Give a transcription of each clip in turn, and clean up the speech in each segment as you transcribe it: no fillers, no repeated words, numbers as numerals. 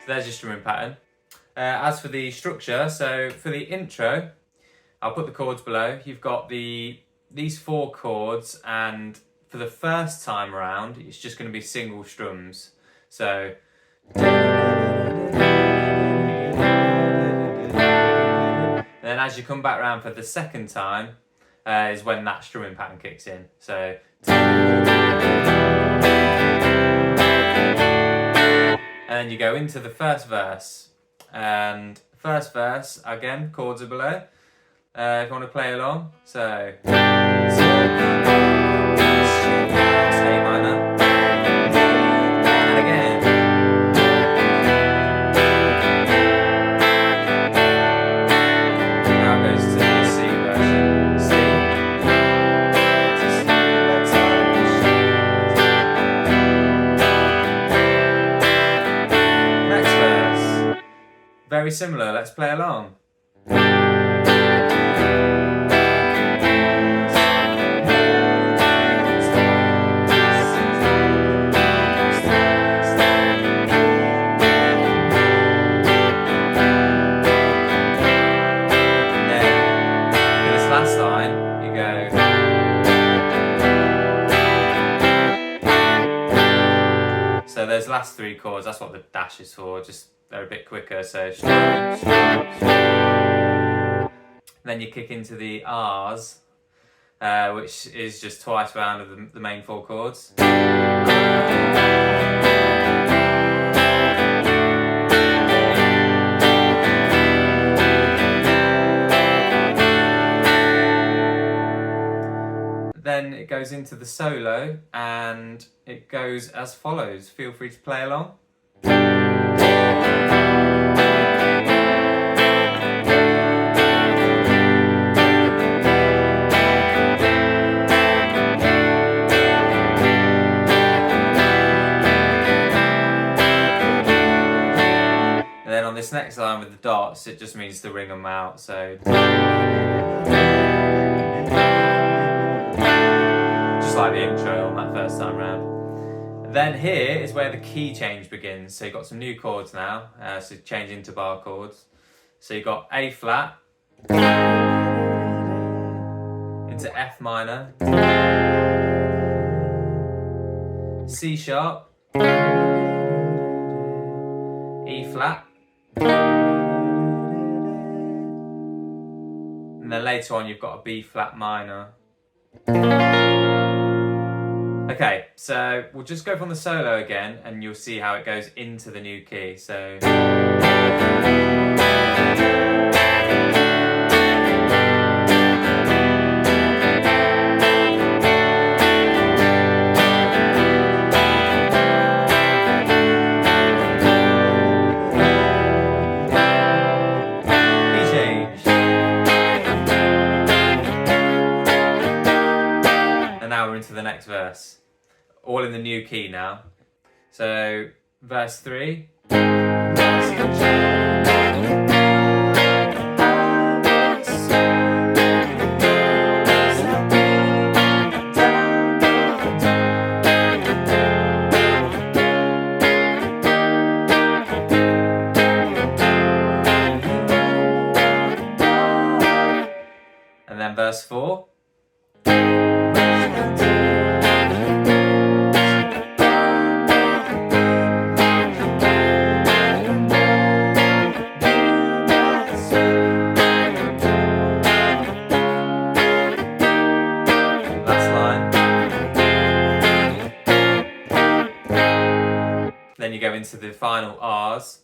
So there's your strumming pattern. As for the structure, so for the intro, I'll put the chords below. You've got these 4 chords, and for the first time around, it's just going to be single strums. So then as you come back around for the second time, is when that strumming pattern kicks in. So and then you go into the first verse. And first verse, again, chords are below. If you want to play along, so A minor, and again. Now it goes to the C version. C. Next verse, very similar. Let's play along. Last line, you go. So those last 3 chords, that's what the dash is for, just they're a bit quicker, so strum, strum, strum. Then you kick into the R's, which is just twice round of the main 4 chords. Then it goes into the solo, and it goes as follows. Feel free to play along. And then on this next line with the dots, it just means to ring them out. So like the intro on that first time round. Then here is where the key change begins. So you've got some new chords now, so change into bar chords. So you've got A flat into F minor, C sharp, E flat, and then later on you've got a B flat minor. Okay, so we'll just go from the solo again, and you'll see how it goes into the new key. So key change. And now we're into the next next verse. All in the new key now. So, verse 3. And then verse 4. Then you go into the final R's.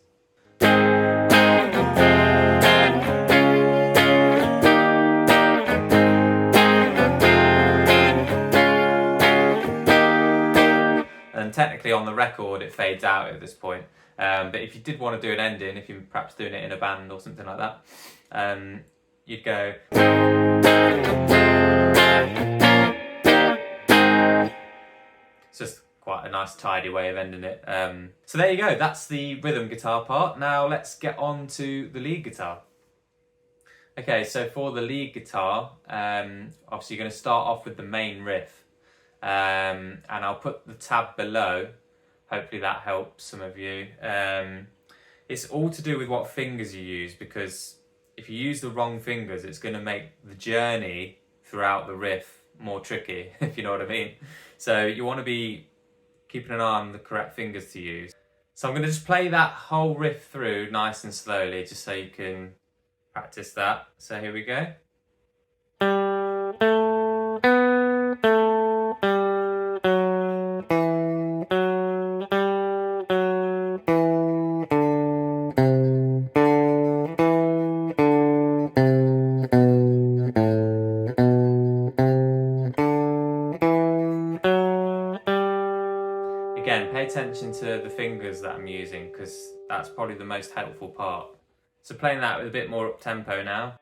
And technically on the record it fades out at this point. But if you did want to do an ending, if you're perhaps doing it in a band or something like that, you'd go... It's just quite a nice tidy way of ending it. So there you go, that's the rhythm guitar part. Now let's get on to the lead guitar. Okay, so for the lead guitar, obviously you're going to start off with the main riff. And I'll put the tab below. Hopefully that helps some of you. It's all to do with what fingers you use, because if you use the wrong fingers, it's going to make the journey throughout the riff more tricky, if you know what I mean. So you want to be keeping an eye on the correct fingers to use. So I'm going to just play that whole riff through nice and slowly, just so you can practice that. So here we go. Again, pay attention to the fingers that I'm using, because that's probably the most helpful part. So playing that with a bit more up tempo now.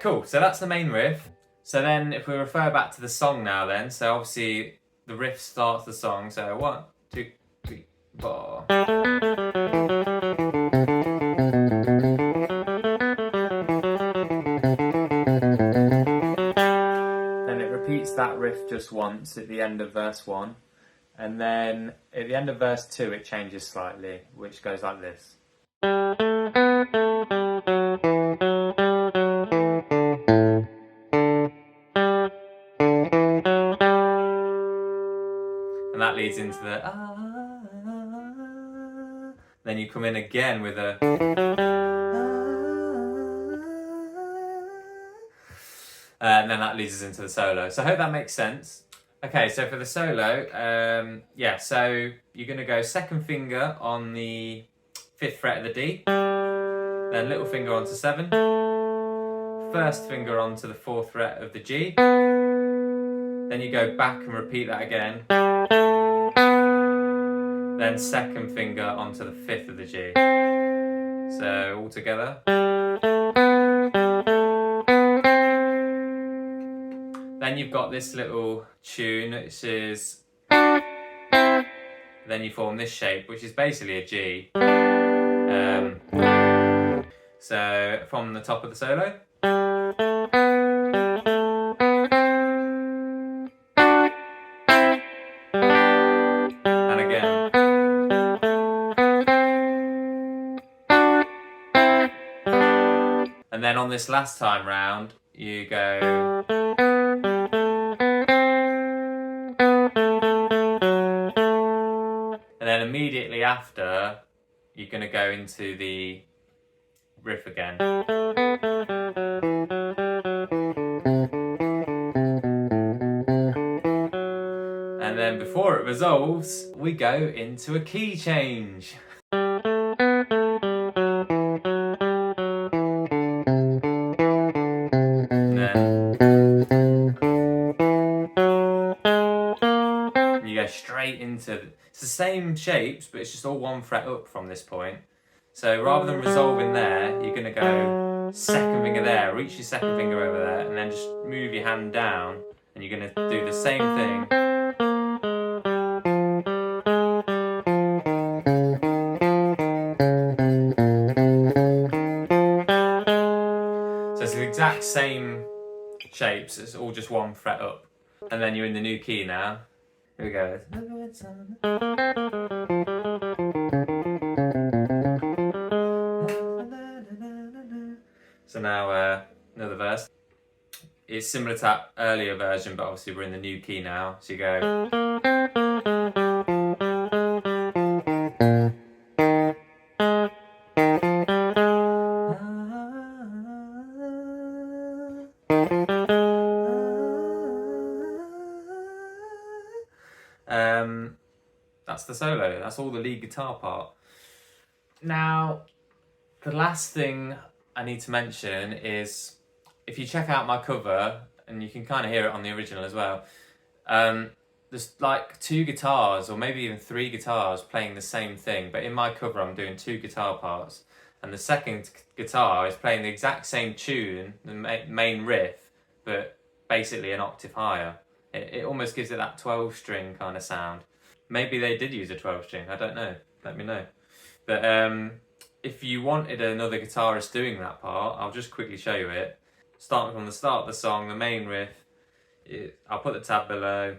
Cool, so that's the main riff. So then if we refer back to the song now then, so obviously the riff starts the song, so 1, 2, 3, 4. Then it repeats that riff just once at the end of verse 1. And then at the end of verse 2 it changes slightly, which goes like this. And that leads into the Then you come in again with a and then that leads us into the solo. So I hope that makes sense. Okay, so for the solo, yeah, so you're going to go second finger on the 5th fret of the D, then little finger onto 7, first finger onto the 4th fret of the G, then you go back and repeat that again, then second finger onto the 5th of the G. So all together. Then you've got this little tune which is, then you form this shape which is basically a G. So from the top of the solo. And again. And then on this last time round, you go. And then immediately after, you're going to go into the riff again. And then before it resolves, we go into a key change. And then you go straight into, it's the same shapes, but it's just all 1 fret up from this point. So rather than resolving there, you're going to go second finger there, reach your second finger over there, and then just move your hand down, and you're going to do the same thing. So it's the exact same shapes, it's all just 1 fret up. And then you're in the new key now. Here we go. So now another verse. It's similar to that earlier version, but obviously we're in the new key now. So you go. That's the solo. That's all the lead guitar part. Now, the last thing I need to mention is, if you check out my cover, and you can kind of hear it on the original as well, there's like 2 guitars, or maybe even 3 guitars playing the same thing, but in my cover I'm doing 2 guitar parts, and the second guitar is playing the exact same tune, the main riff, but basically an octave higher. It almost gives it that 12-string kind of sound. Maybe they did use a 12-string, I don't know, let me know. But if you wanted another guitarist doing that part, I'll just quickly show you it. Starting from the start of the song, the main riff, I'll put the tab below.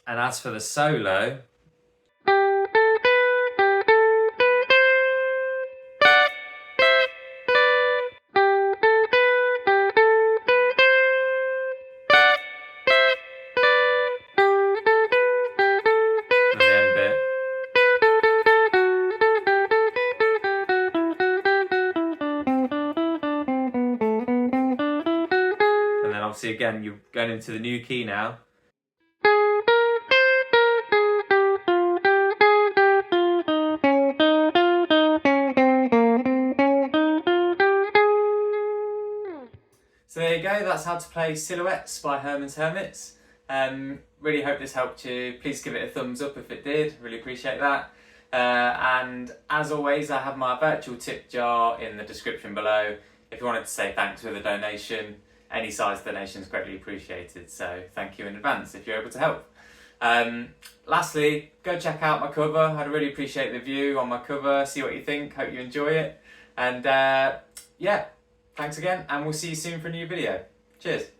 And as for the solo, and the end bit. And then obviously again, you're going into the new key now. So there you go, that's how to play Silhouettes by Herman's Hermits. Really hope this helped you. Please give it a thumbs up if it did, really appreciate that. And as always, I have my virtual tip jar in the description below. If you wanted to say thanks with a donation, any size donation is greatly appreciated, so thank you in advance if you're able to help. Lastly, go check out my cover. I'd really appreciate the view on my cover, see what you think, hope you enjoy it. And yeah. Thanks again, and we'll see you soon for a new video. Cheers.